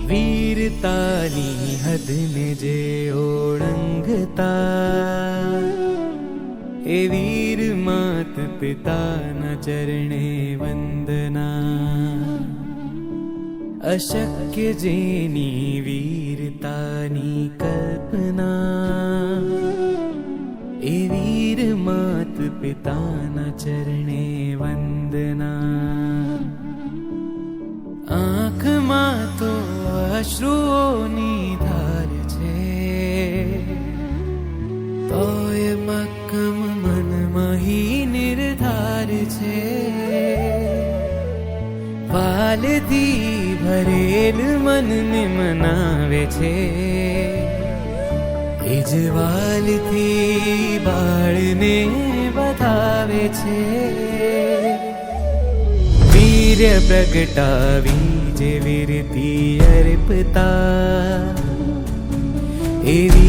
વીરતાની હદને જે ઓળંગતા એ વીર માત પિતાના ચરણે વંદના. અશક્ય જેની વીરતાની કલ્પના એ વીર માત પિતાના ચરણે વંદના. આંખમાં તો અશ્રુઓની ધાર છે, તોય મક્કમ મનમાં હી નિર્ધાર છે. વાલથી ભરેલ મનને મનાવે છે, એ જ વાલથી બાળને બતાવે છે. વીર્ય પ્રગટાવી જે વીરતી અર્પતા એવી